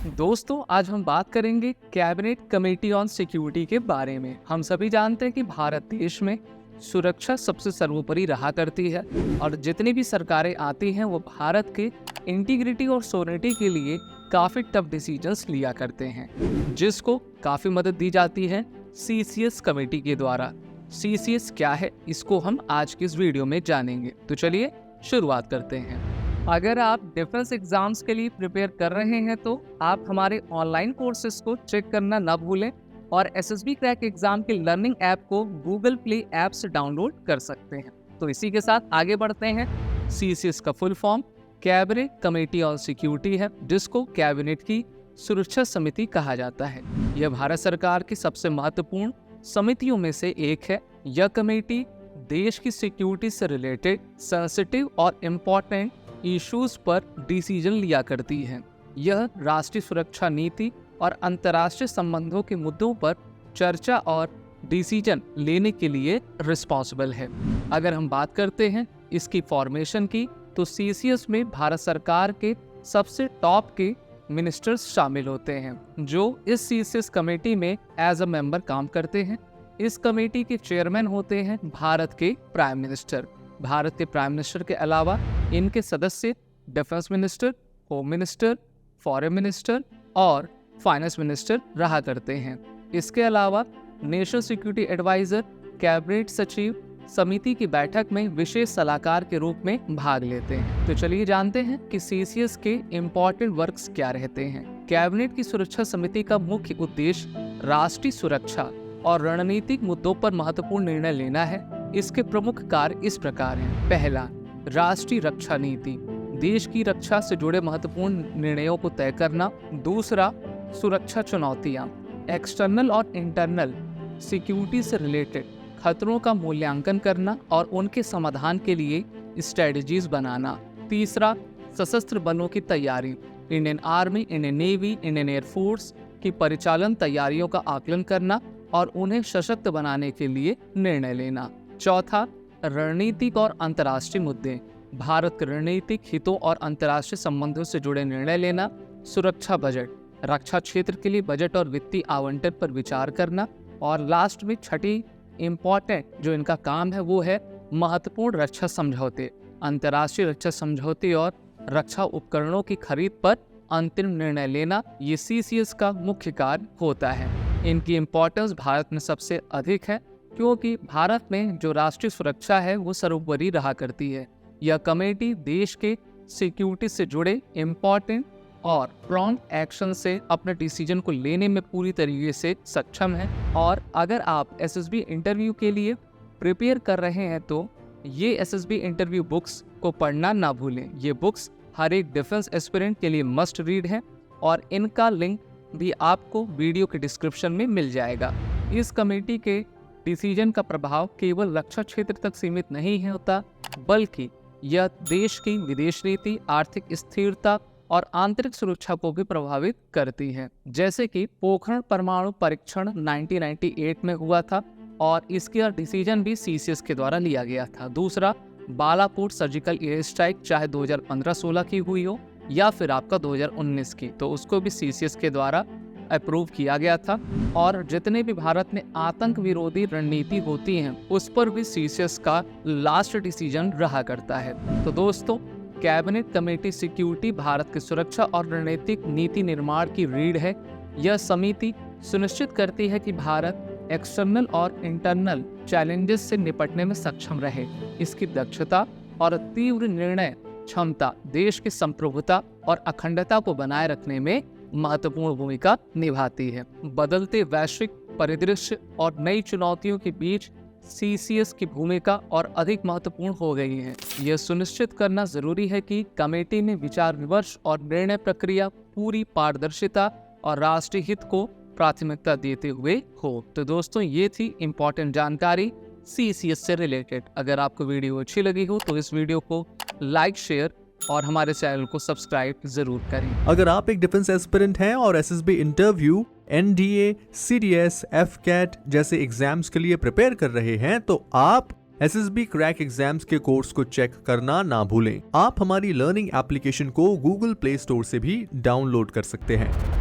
दोस्तों, आज हम बात करेंगे कैबिनेट कमेटी ऑन सिक्योरिटी के बारे में। हम सभी जानते हैं कि भारत देश में सुरक्षा सबसे सर्वोपरि रहा करती है और जितनी भी सरकारें आती हैं वो भारत के इंटीग्रिटी और सोवरेनिटी के लिए काफ़ी टफ डिसीजंस लिया करते हैं, जिसको काफ़ी मदद दी जाती है CCS कमेटी के द्वारा। CCS क्या है, इसको हम आज की इस वीडियो में जानेंगे। तो चलिए शुरुआत करते हैं। अगर आप डिफेंस एग्जाम्स के लिए प्रिपेयर कर रहे हैं तो आप हमारे ऑनलाइन कोर्सेज को चेक करना ना भूलें और SSB क्रैक एग्जाम के लर्निंग ऐप को गूगल प्ले ऐप से डाउनलोड कर सकते हैं। तो इसी के साथ आगे बढ़ते हैं। CCS का full form cabinet committee on security है, जिसको कैबिनेट की सुरक्षा समिति कहा जाता है। यह भारत सरकार की सबसे महत्वपूर्ण समितियों में से एक है। यह कमेटी देश की सिक्योरिटी से रिलेटेड सेंसिटिव और इम्पोर्टेंट इश्यूज पर डिसीजन लिया करती है। यह राष्ट्रीय सुरक्षा नीति और अंतर्राष्ट्रीय संबंधों के मुद्दों पर चर्चा और डिसीजन लेने के लिए रिस्पॉन्सिबल है। अगर हम बात करते हैं इसकी फॉर्मेशन की, तो CCS में भारत सरकार के सबसे टॉप के मिनिस्टर्स शामिल होते हैं, जो इस CCS कमेटी में एज अ मेंबर काम करते हैं। इस कमेटी के चेयरमैन होते हैं भारत के प्राइम मिनिस्टर। भारत के प्राइम मिनिस्टर के अलावा इनके सदस्य defence minister, home minister, foreign minister और फाइनेंस मिनिस्टर रहा करते हैं। इसके अलावा नेशनल सिक्योरिटी एडवाइजर कैबिनेट सचिव समिति की बैठक में विशेष सलाहकार के रूप में भाग लेते हैं। तो चलिए जानते हैं कि CCS के इम्पोर्टेंट वर्क्स क्या रहते हैं। कैबिनेट की सुरक्षा समिति का मुख्य उद्देश्य राष्ट्रीय सुरक्षा और रणनीतिक मुद्दों पर महत्वपूर्ण निर्णय लेना है। इसके प्रमुख कार्य इस प्रकार हैं। पहला, राष्ट्रीय रक्षा नीति, देश की रक्षा से जुड़े महत्वपूर्ण निर्णयों को तय करना। दूसरा, सुरक्षा चुनौतियां, एक्सटर्नल और इंटरनल सिक्योरिटी से रिलेटेड खतरों का मूल्यांकन करना और उनके समाधान के लिए स्ट्रेटजीज बनाना। तीसरा, सशस्त्र बलों की तैयारी, Indian army, Indian navy, Indian air force की परिचालन तैयारियों का आकलन करना और उन्हें सशक्त बनाने के लिए निर्णय लेना। चौथा, रणनीतिक और अंतर्राष्ट्रीय मुद्दे, भारत के रणनीतिक हितों और अंतर्राष्ट्रीय संबंधों से जुड़े निर्णय लेना। सुरक्षा बजट, रक्षा क्षेत्र के लिए बजट और वित्तीय आवंटन पर विचार करना। और लास्ट में छठी इम्पोर्टेंट जो इनका काम है वो है महत्वपूर्ण रक्षा समझौते, अंतर्राष्ट्रीय रक्षा समझौते और रक्षा उपकरणों की खरीद पर अंतिम निर्णय लेना। ये CCS का मुख्य कार्य होता है। इनकी इम्पोर्टेंस भारत में सबसे अधिक है, क्योंकि भारत में जो राष्ट्रीय सुरक्षा है वो सर्वोपरि रहा करती है। यह कमेटी देश के सिक्योरिटी से जुड़े इम्पोर्टेंट और प्रॉम्प्ट एक्शन से अपने डिसीजन को लेने में पूरी तरीके से सक्षम है। और अगर आप SSB इंटरव्यू के लिए प्रिपेयर कर रहे हैं तो ये SSB इंटरव्यू बुक्स को पढ़ना ना भूलें। ये बुक्स हर एक डिफेंस एस्पिरेंट के लिए मस्ट रीड है और इनका लिंक भी आपको वीडियो के डिस्क्रिप्शन में मिल जाएगा। इस कमेटी के डिसीजन का प्रभाव केवल रक्षा क्षेत्र तक सीमित नहीं होता, बल्कि यह देश की विदेश नीति, आर्थिक स्थिरता और आंतरिक सुरक्षा को भी प्रभावित करती है। जैसे कि पोखरण परमाणु परीक्षण 1998 में हुआ था और इसका डिसीजन भी CCS के द्वारा लिया गया था। दूसरा, बालाकोट सर्जिकल एयर स्ट्राइक, चाहे 2015-16 की हुई हो या फिर आपका 2019 की, तो उसको भी CCS के द्वारा अप्रूव किया गया था। और जितने भी भारत में आतंक विरोधी रणनीति होती हैं उस पर भी CCS का लास्ट डिसीजन रहा करता है। तो दोस्तों, कैबिनेट कमेटी सिक्योरिटी भारत की सुरक्षा और रणनीतिक नीति निर्माण की रीढ़ है। यह समिति सुनिश्चित करती है कि भारत एक्सटर्नल और इंटरनल चैलेंजेस से निपटने में सक्षम रहे। इसकी दक्षता और तीव्र निर्णय क्षमता देश की संप्रभुता और अखंडता को बनाए रखने में महत्वपूर्ण भूमिका निभाती है। बदलते वैश्विक परिदृश्य और नई चुनौतियों के बीच CCS की भूमिका और अधिक महत्वपूर्ण हो गई है। यह सुनिश्चित करना जरूरी है कि कमेटी में विचार विमर्श और निर्णय प्रक्रिया पूरी पारदर्शिता और राष्ट्रीय हित को प्राथमिकता देते हुए हो। तो दोस्तों, ये थी इम्पोर्टेंट जानकारी CCS से रिलेटेड। अगर आपको वीडियो अच्छी लगी हो तो इस वीडियो को लाइक, शेयर और हमारे चैनल को सब्सक्राइब जरूर करें। अगर आप एक डिफेंस एस्पिरेंट हैं और SSB interview, NDA, CDS, FCAT जैसे एग्जाम्स के लिए प्रिपेयर कर रहे हैं तो आप SSB क्रैक एग्जाम्स के कोर्स को चेक करना ना भूलें। आप हमारी लर्निंग एप्लीकेशन को गूगल प्ले स्टोर से भी डाउनलोड कर सकते हैं।